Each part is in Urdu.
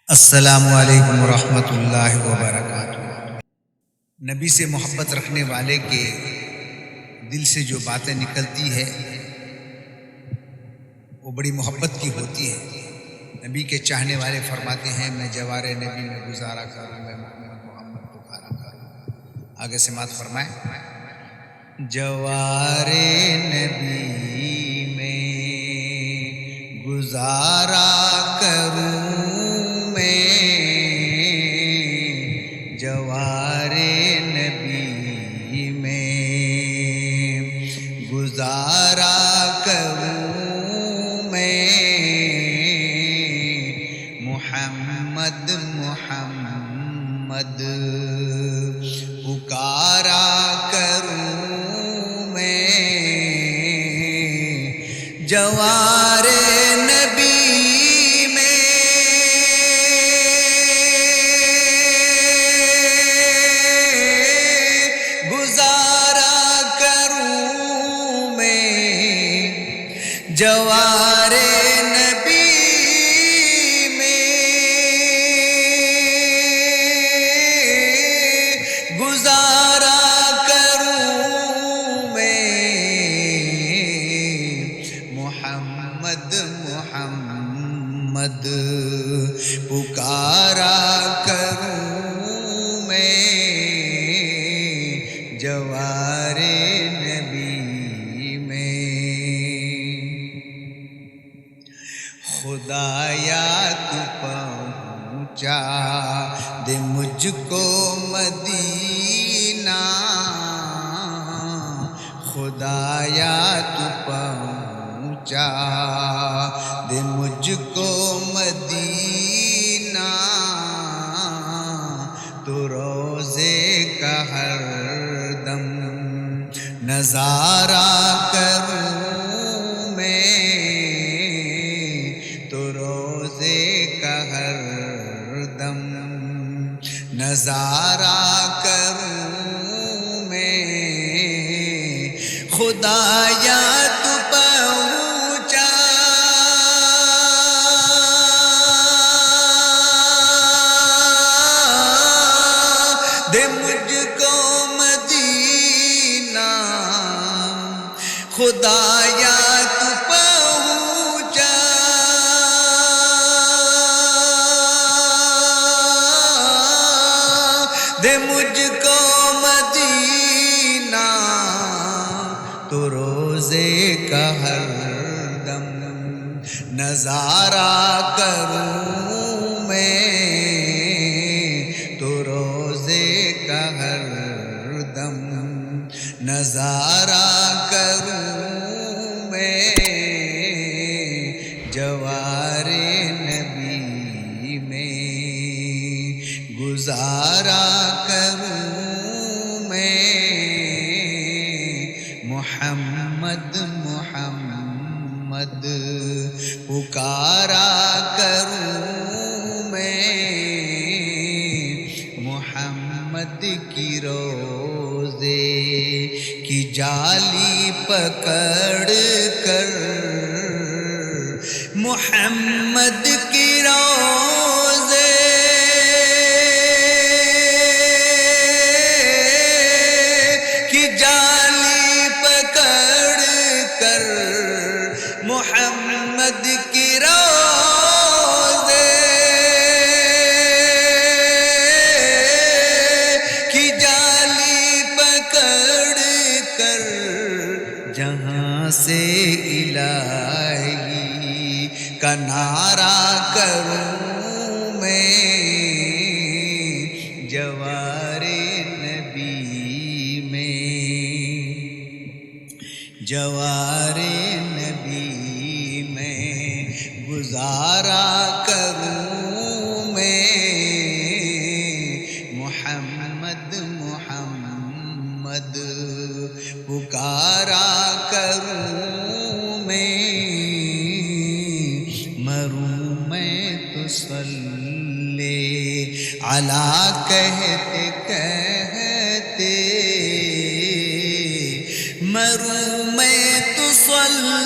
السلام علیکم ورحمۃ اللہ وبرکاتہ۔ نبی سے محبت رکھنے والے کے دل سے جو باتیں نکلتی ہے وہ بڑی محبت کی ہوتی ہے۔ نبی کے چاہنے والے فرماتے ہیں میں جوار نبی میں گزارا کروں، میں محمد پکارا کروں۔ آگے سماعت فرمائیں۔ جوار نبی میں گزارا کروں، جوار نبی میں گزارا کروں میں، محمد محمد پکارا کروں میں، جوار نبی جوار نبی میں گزارا کروں میں، محمد محمد پکارا کروں میں، جوار خدایا تو پہنچا دے مجھ کو مدینہ، خدایا تو پہنچا دے مجھ کو مدینہ، تو روزے کا ہر دم نظارہ کروں میں، تو روزے کا ہر دم نظارہ کروں میں، خدایا تو پہنچا دے مجھ کو مدینہ، خدایا تو پہنچا دے مجھ کو مدینہ، تو روزے کا ہر دم نظارہ کروں میں، تو روزے کا ہر دم نظارہ کروں میں، جوار نبی میں گزارا کروں میں، محمد محمد پکارا کروں میں، محمد کی روزے کی جالی پکڑ کر، محمد کی روزے کی جالی پکڑ کر، محمد کی روزے کی جالی پکڑ کر، جہاں سے الہی کا نعرہ کروں میں، جوار نبی میں جوار نبی میں گزارا کروں میں، محمد محمد پکارا کروں میں، مروں میں تو صلی علی کہتے کہتے، مروں میں تو صلی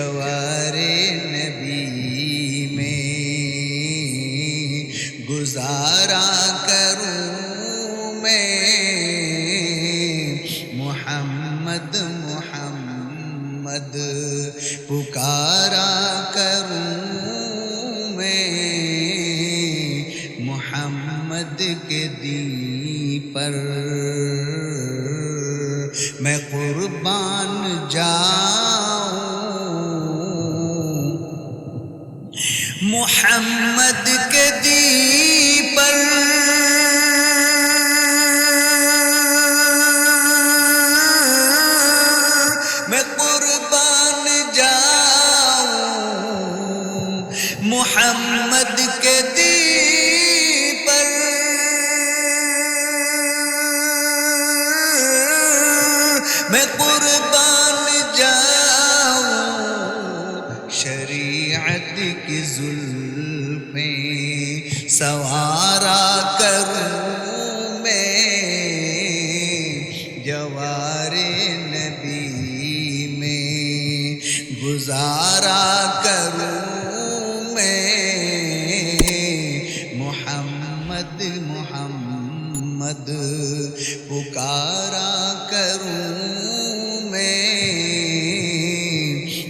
جوار نبی میں گزارا کروں میں، محمد محمد پکارا کروں میں، محمد کے دین پر میں قربان جاؤں، محمد کے دین پر میں قربان جاؤں، محمد کے دین پر میں قربان جاؤں، شریعت کی زلفیں سوارا کروں میں، جوار نبی میں گزارا کروں میں، محمد محمد پکارا کروں میں،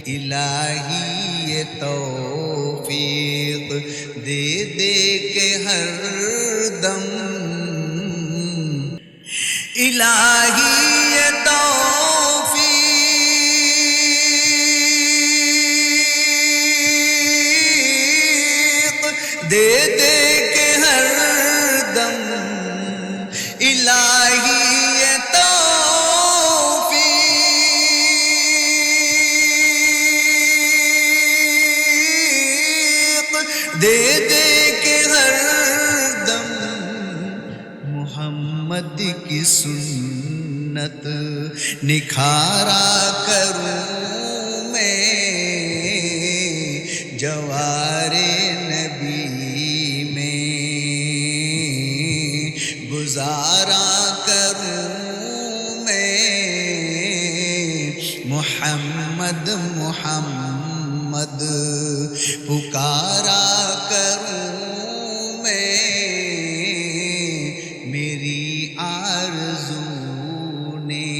الہی یہ توفیق دے دے کے ہر دم، الہی یہ توفیق دے دے کے ہر دم، الہی یہ توفیق دے دے کے ہر دم، محمد کی سنت نکھارا کروں میں، جوار نبی میں گزارا کروں میں، محمد محمد پکارا کروں میں، میری آرزو نے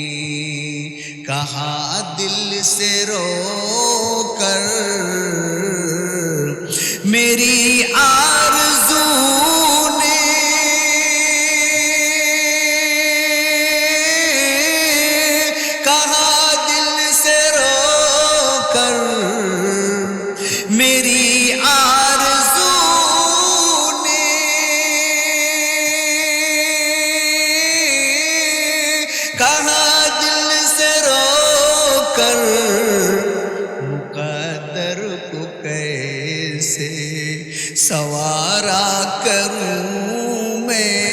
کہا دل سے رو کر، میری آرزو نے کہا دل سے رو کر، میری آرزو نے کہا دل سے رو کر، مقدر کو کیسے سوارا کروں میں،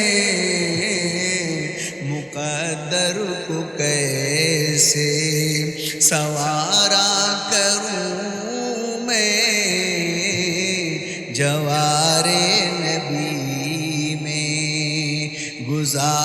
مقدر کو کیسے سوارا کروں میں، جوار نبی میں گزارا